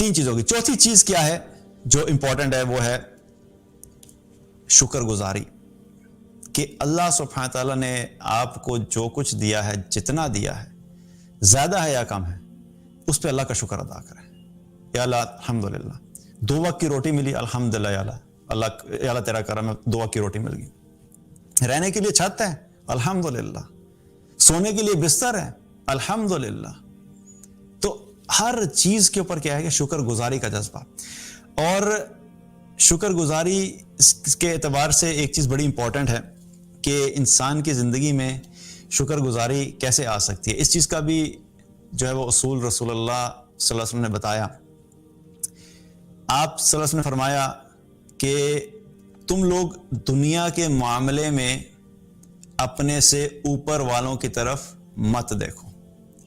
3 چیزوں کی. چوتھی چیز کیا ہے جو امپورٹنٹ ہے وہ ہے شکر گزاری, کہ اللہ سبحانہ تعالیٰ نے آپ کو جو کچھ دیا ہے, جتنا دیا ہے, زیادہ ہے یا کم ہے, اس پہ اللہ کا شکر ادا کریں. یا اللہ الحمدللہ 2 وقت کی روٹی ملی, الحمدللہ یا اللہ تیرا کرم ہے 2 وقت کی روٹی مل گئی. رہنے کے لیے چھت ہے, الحمدللہ. سونے کے لیے بستر ہے, الحمدللہ. تو ہر چیز کے اوپر کیا ہے کہ شکر گزاری کا جذبہ. اور شکر گزاری کے اعتبار سے ایک چیز بڑی امپورٹنٹ ہے کہ انسان کی زندگی میں شکر گزاری کیسے آ سکتی ہے. اس چیز کا بھی جو ہے وہ اصول رسول اللہ صلی اللہ علیہ وسلم نے بتایا. آپ صلی اللہ علیہ وسلم نے فرمایا کہ تم لوگ دنیا کے معاملے میں اپنے سے اوپر والوں کی طرف مت دیکھو,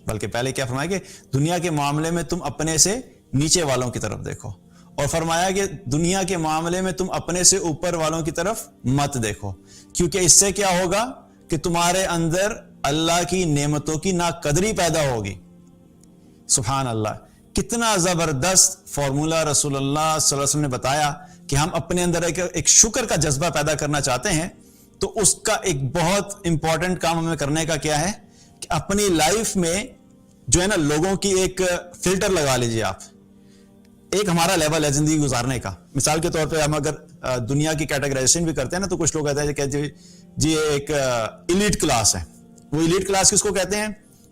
بلکہ پہلے کیا فرمایا کہ دنیا کے معاملے میں تم اپنے سے نیچے والوں کی طرف دیکھو, اور فرمایا کہ دنیا کے معاملے میں تم اپنے سے اوپر والوں کی طرف مت دیکھو, کیونکہ اس سے کیا ہوگا کہ تمہارے اندر اللہ کی نعمتوں کی ناقدری پیدا ہوگی. سبحان اللہ, کتنا زبردست فارمولا رسول اللہ صلی اللہ علیہ وسلم نے بتایا کہ ہم اپنے اندر ایک شکر کا جذبہ پیدا کرنا چاہتے ہیں, تو اس کا ایک بہت امپورٹنٹ کام ہمیں کرنے کا کیا ہے کہ اپنی لائف میں جو ہے نا لوگوں کی ایک فلٹر لگا لیجئے آپ. ایک ہمارا لیول ہے زندگی گزارنے کا. مثال کے طور پہ ہم اگر دنیا کی کیٹیگرائزیشن بھی کرتے ہیں نا, تو کچھ لوگ کہتے ہیں کہ جی ایک ایلیٹ کلاس ہے. وہ ایلیٹ کلاس کس کو کہتے ہیں؟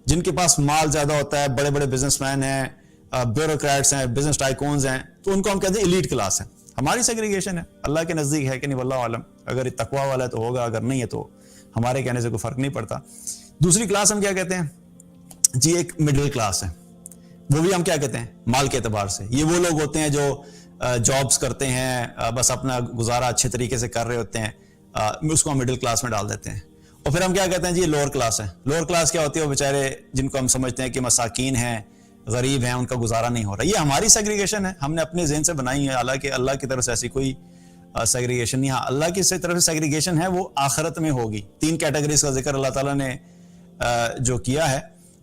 جن کے پاس مال زیادہ ہوتا ہے, بڑے بڑے بزنس مین ہیں, بیوروکریٹس ہیں, بزنس ٹائکونز ہیں, تو ان کو ہم کہتے ہیں ایلیٹ کلاس ہے. ہماری سیگریگیشن ہے, اللہ کے نزدیک ہے کہ نہیں واللہ عالم, اگر تقویٰ والا ہے تو ہوگا, اگر نہیں ہے تو ہمارے کہنے سے کوئی فرق نہیں پڑتا. دوسری کلاس ہم کیا کہتے ہیں؟ جی ایک مڈل کلاس ہے. وہ بھی ہم کیا کہتے ہیں مال کے اعتبار سے؟ یہ وہ لوگ ہوتے ہیں جو جابز کرتے ہیں, بس اپنا گزارا اچھے طریقے سے کر رہے ہوتے ہیں, اس کو ہم مڈل کلاس میں ڈال دیتے ہیں. اور پھر ہم کیا کہتے ہیں جی لوور کلاس ہے. لوور کلاس کیا ہوتی ہے؟ وہ بیچارے جن کو ہم سمجھتے ہیں کہ مساکین ہیں, غریب ہیں, ان کا گزارا نہیں ہو رہا. یہ ہماری سیگریگیشن ہے, ہم نے اپنے ذہن سے بنائی ہے, حالانکہ اللہ کی طرف سے ایسی کوئی سیگریگیشن نہیں. ہاں اللہ کی طرف سے سیگریگیشن ہے وہ آخرت میں ہوگی. 3 کیٹیگریز کا ذکر اللہ تعالیٰ نے جو کیا ہے,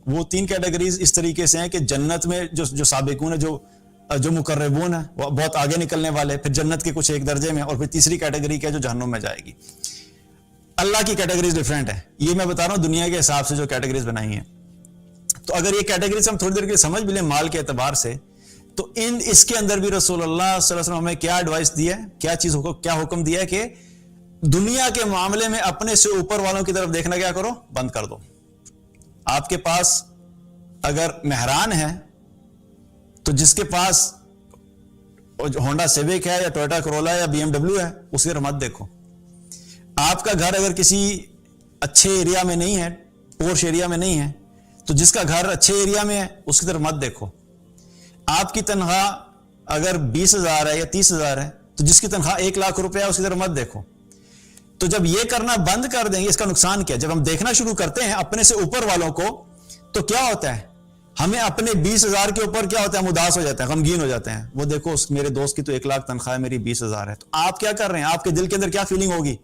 وہ 3 کیٹیگریز اس طریقے سے ہیں کہ جنت میں جو سابقون ہیں, جو مقربون ہیں, وہ بہت آگے نکلنے والے, پھر جنت کے کچھ ایک درجے میں, اور پھر تیسری کیٹیگری کیا جو جہنم میں جائے گی. اللہ کی کیٹیگریز ڈیفرنٹ ہے. یہ میں بتا رہا ہوں دنیا کے حساب سے جو کیٹیگریز بنائی ہیں. تو اگر یہ کیٹیگریز ہم تھوڑی دیر کے لیے سمجھ بھی لیں مال کے اعتبار سے, تو اس کے اندر بھی رسول اللہ صلی اللہ علیہ وسلم ہمیں کیا ایڈوائس دیا ہے, کیا حکم دیا ہے کہ دنیا کے معاملے میں اپنے سے اوپر والوں کی طرف دیکھنا کیا کرو, بند کر دو. آپ کے پاس اگر مہران ہے تو جس کے پاس ہونڈا سیوک ہے یا ٹویوٹا کرولا یا بی ایم ڈبلیو ہے, اس کی طرف مت دیکھو. آپ کا گھر اگر کسی اچھے ایریا میں نہیں ہے, پورش ایریا میں نہیں ہے, تو جس کا گھر اچھے ایریا میں ہے اس کی طرف مت دیکھو. آپ کی تنخواہ اگر 20,000 ہے یا 30,000 ہے, تو جس کی تنخواہ 1 لاکھ روپے ہے اس کی طرف مت دیکھو. تو جب یہ کرنا بند کر دیں گے, اس کا نقصان کیا؟ جب ہم دیکھنا شروع کرتے ہیں اپنے سے اوپر والوں کو, تو کیا ہوتا ہے, ہمیں اپنے 20,000 کے اوپر کیا ہوتا ہے, ہم اداس ہو جاتے ہیں, غمگین ہو جاتے ہیں. وہ دیکھو میرے دوست کی تو 1 لاکھ تنخواہ ہے, میری 20,000 ہے. تو آپ کیا کر رہے ہیں, آپ کے دل کے اندر کیا فیلنگ ہوگی؟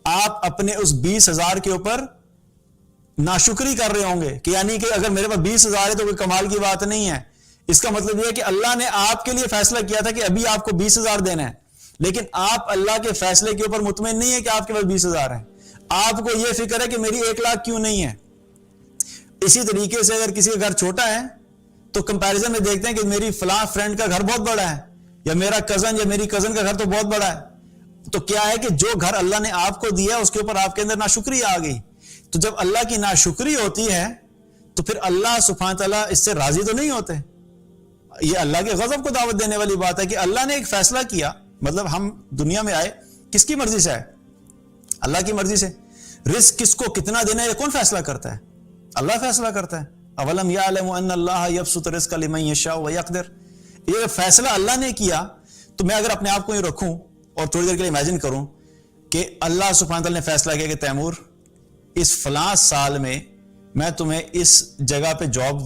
آپ اپنے اس 20,000 کے اوپر ناشکری کر رہے ہوں گے, کہ یعنی کہ اگر میرے پاس 20,000 ہے تو کوئی کمال کی بات نہیں ہے. اس کا مطلب یہ ہے کہ اللہ نے آپ کے لیے فیصلہ کیا تھا کہ ابھی آپ کو 20,000 دینا ہے, لیکن آپ اللہ کے فیصلے کے اوپر مطمئن نہیں ہے کہ آپ کے پاس 20,000 ہے. آپ کو یہ فکر ہے کہ میری 1 لاکھ کیوں نہیں ہے. اسی طریقے سے اگر کسی کا گھر چھوٹا ہے تو کمپیریزن میں دیکھتے ہیں کہ میری فلاں فرینڈ کا گھر بہت بڑا ہے, یا میرا کزن یا میری کزن کا گھر تو بہت بڑا ہے. تو کیا ہے کہ جو گھر اللہ نے آپ کو دیا اس کے اوپر آپ کے اندر ناشکری آ گئی. تو جب اللہ کی ناشکری ہوتی ہے تو پھر اللہ سبحانہ تعالیٰ اس سے راضی تو نہیں ہوتے. یہ اللہ کے غضب کو دعوت دینے والی بات ہے کہ اللہ نے ایک فیصلہ کیا, مطلب ہم دنیا میں آئے کس کی مرضی سے آئے؟ اللہ کی مرضی سے. رزق کس کو کتنا دینا ہے یہ کون فیصلہ کرتا ہے؟ اللہ فیصلہ کرتا ہے. اولم یعلم ان اللہ یبسط الرزق لمن یشاء ویقدر. یہ فیصلہ اللہ نے کیا. تو میں اگر اپنے آپ کو یہ رکھوں اور تھوڑی دیر کے لیے امیجن کروں کہ اللہ سبحانہ تعالیٰ نے فیصلہ کیا کہ تیمور اس فلاں سال میں تمہیں اس جگہ پہ جاب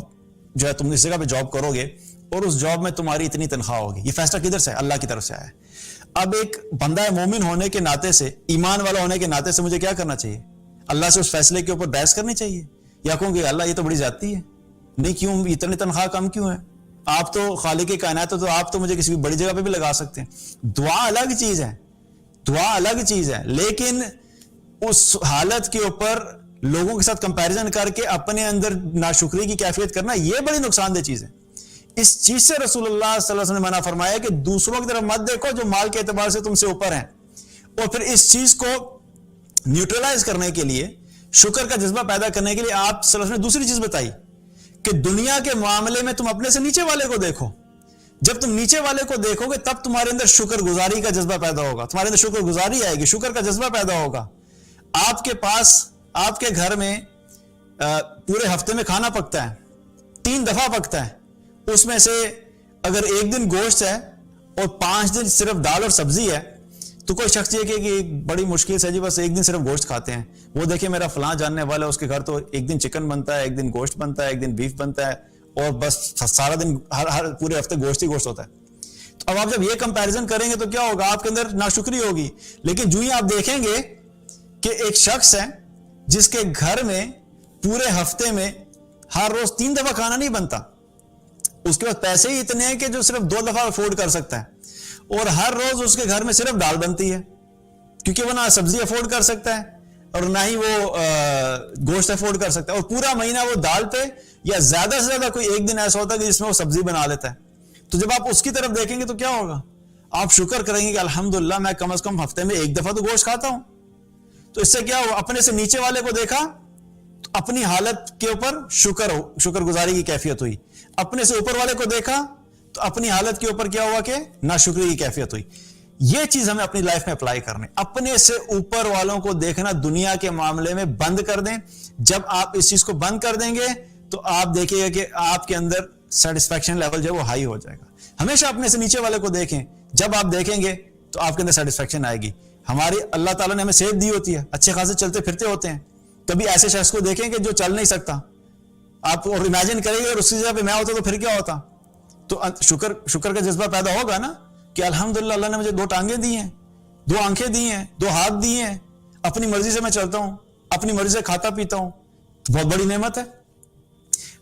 جو ہے تم اس جگہ پہ جاب کرو گے اور اس جاب میں تمہاری اتنی تنخواہ ہوگی. یہ فیصلہ کدھر سے ہے؟ اللہ کی طرف سے آیا ہے. اب ایک بندہ مومن ہونے کے ناطے سے, ایمان والا ہونے کے ناطے سے مجھے کیا کرنا چاہیے؟ اللہ سے اس فیصلے کے اوپر بحث کرنی چاہیے, یا کہوں کہ اللہ یہ تو بڑی زیادتی ہے, نہیں کیوں اتنی تنخواہ کم کیوں ہے, آپ تو خالق کائنات تو آپ تو مجھے کسی بڑی جگہ پہ بھی لگا سکتے ہیں. دعا الگ چیز ہے, دعا الگ چیز ہے, لیکن اس حالت کے اوپر لوگوں کے ساتھ کمپیریزن کر کے اپنے اندر ناشکری کی کیفیت کرنا, یہ بڑی نقصان دہ چیز ہے. اس چیز سے رسول اللہ صلی اللہ علیہ وسلم نے منع فرمایا کہ دوسروں کی طرف مت دیکھو جو مال کے اعتبار سے تم سے اوپر ہیں. اور پھر اس چیز کو نیوٹرلائز کرنے کے لیے, شکر کا جذبہ پیدا کرنے کے لیے آپ صلی اللہ علیہ وسلم نے دوسری چیز بتائی کہ دنیا کے معاملے میں تم اپنے سے نیچے والے کو دیکھو. جب تم نیچے والے کو دیکھو گے تب تمہارے اندر شکر گزاری کا جذبہ پیدا ہوگا, تمہارے اندر شکر گزاری آئے گی, شکر کا جذبہ پیدا ہوگا. آپ کے پاس, آپ کے گھر میں پورے ہفتے میں کھانا پکتا ہے, 3 دفعہ پکتا ہے, اس میں سے اگر ایک دن گوشت ہے اور 5 دن صرف دال اور سبزی ہے, تو کوئی شخص یہ کہ بڑی مشکل سے جی بس ایک دن صرف گوشت کھاتے ہیں. وہ دیکھیں میرا فلاں جاننے والا ہے, اس کے گھر تو ایک دن چکن بنتا ہے, ایک دن گوشت بنتا ہے, ایک دن بیف بنتا ہے, اور بس سارا دن ہر پورے ہفتے گوشت ہی گوشت ہوتا ہے. تو اب آپ جب یہ کمپیریزن کریں گے تو کیا ہوگا, آپ کے اندر ناشکری ہوگی. لیکن جو ہی آپ دیکھیں گے کہ ایک شخص ہے جس کے گھر میں پورے ہفتے میں ہر روز 3 دفعہ کھانا نہیں بنتا, اس کے پاس پیسے ہی اتنے ہیں کہ جو صرف 2 دفعہ افورڈ کر سکتا ہے, اور ہر روز اس کے گھر میں صرف دال بنتی ہے, کیونکہ وہ نہ سبزی افورڈ کر سکتا ہے اور نہ ہی وہ گوشت افورڈ کر سکتا ہے, اور پورا مہینہ وہ دال پہ, یا زیادہ سے زیادہ کوئی ایک دن ایسا ہوتا ہے کہ جس میں وہ سبزی بنا لیتا ہے. تو جب آپ اس کی طرف دیکھیں گے تو کیا ہوگا, آپ شکر کریں گے کہ الحمدللہ میں کم از کم ہفتے میں 1 دفعہ تو گوشت کھاتا ہوں. تو اس سے کیا ہوا, اپنے سے نیچے والے کو دیکھا تو اپنی حالت کے اوپر شکر گزاری کی کیفیت ہوئی, اپنے سے اوپر والے کو دیکھا تو اپنی حالت کے اوپر کیا ہوا کہ ناشکری کی کیفیت ہوئی. یہ چیز ہمیں اپنی لائف میں اپلائی کرنے, اپنے سے اوپر والوں کو دیکھنا دنیا کے معاملے میں بند کر دیں. جب آپ اس چیز کو بند کر دیں گے تو آپ دیکھیں گے کہ آپ کے اندر سیٹسفیکشن لیول جو ہے وہ ہائی ہو جائے گا. ہمیشہ اپنے سے نیچے والے کو دیکھیں, جب آپ دیکھیں گے تو آپ کے اندر سیٹسفیکشن آئے گی. ہماری اللہ تعالیٰ نے ہمیں صحت دی ہوتی ہے, اچھے خاصے چلتے پھرتے ہوتے ہیں, کبھی ایسے شخص کو دیکھیں کہ جو چل نہیں سکتا, آپ اور امیجن کریں گے اور اس کی جگہ پہ میں ہوتا تو پھر کیا ہوتا. تو شکر کا جذبہ پیدا ہوگا نا کہ الحمدللہ اللہ نے مجھے 2 ٹانگیں دی ہیں, 2 آنکھیں دی ہیں, 2 ہاتھ دیے ہیں, اپنی مرضی سے میں چلتا ہوں, اپنی مرضی سے کھاتا پیتا ہوں, تو بہت بڑی نعمت ہے.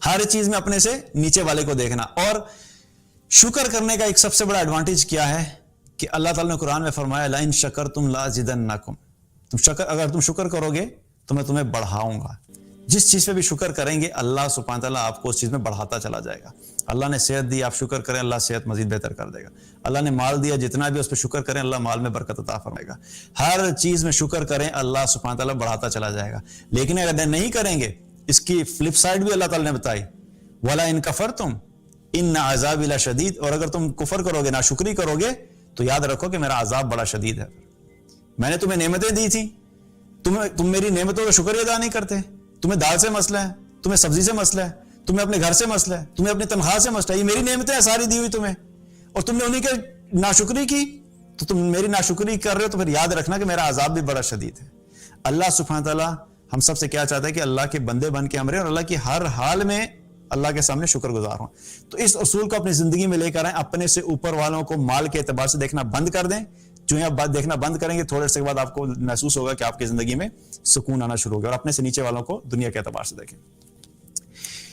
ہر چیز میں اپنے سے نیچے والے کو دیکھنا. اور شکر کرنے کا ایک سب سے بڑا ایڈوانٹیج کیا ہے کہ اللہ تعالیٰ نے قرآن میں فرمایا لئن شکرتم لازیدنکم, اگر تم شکر کرو گے تو میں تمہیں بڑھاؤں گا. جس چیز پہ بھی شکر کریں گے اللہ سبحانہ تعالیٰ آپ کو اس چیز میں بڑھاتا چلا جائے گا. اللہ نے صحت دی, آپ شکر کریں, اللہ صحت مزید بہتر کر دے گا. اللہ نے مال دیا, جتنا بھی اس پہ شکر کریں اللہ مال میں برکت عطا فرمائے گا. ہر چیز میں شکر کریں اللہ سبحانہ تعالیٰ بڑھاتا چلا جائے گا. لیکن اگر نہیں کریں گے, اس کی فلپ سائڈ بھی اللہ تعالیٰ نے بتائی, وَلَا إِن كَفَرْتُمْ إِنَّ عَذَابِي لَشَدِيدٌ, اور اگر تم کفر کرو گے, ناشکری کرو گے, تو یاد رکھو کہ میرا عذاب بڑا شدید ہے. میں نے تمہیں نعمتیں دی تھیں, تم میری نعمتوں کا شکر ادا نہیں کرتے. تمہیں دال سے مسئلہ ہے, تمہیں سبزی سے مسئلہ ہے, تمہیں اپنے گھر سے مسئلہ ہے, تمہیں اپنی تنخواہ سے مسئلہ ہے. یہ میری نعمتیں ہیں ساری دی ہوئی تمہیں, اور تم نے انہیں کے ناشکری کی, تو تم میری ناشکری کر رہے ہو, تو پھر یاد رکھنا کہ میرا عذاب بھی بڑا شدید ہے. اللہ سبحانہ تعالیٰ ہم سب سے کیا چاہتا ہے کہ اللہ کے بندے بن کے ہم رہیں اور اللہ کی ہر حال میں اللہ کے سامنے شکر گزار ہوں. تو اس اصول کو اپنی زندگی میں لے کر آئیں. اپنے سے اوپر والوں کو مال کے اعتبار سے دیکھنا بند کر دیں. جو آپ بات دیکھنا بند کریں گے, تھوڑے سے بعد آپ کو محسوس ہوگا کہ آپ کی زندگی میں سکون آنا شروع ہوگا, اور اپنے سے نیچے والوں کو دنیا کے اعتبار سے دیکھیں.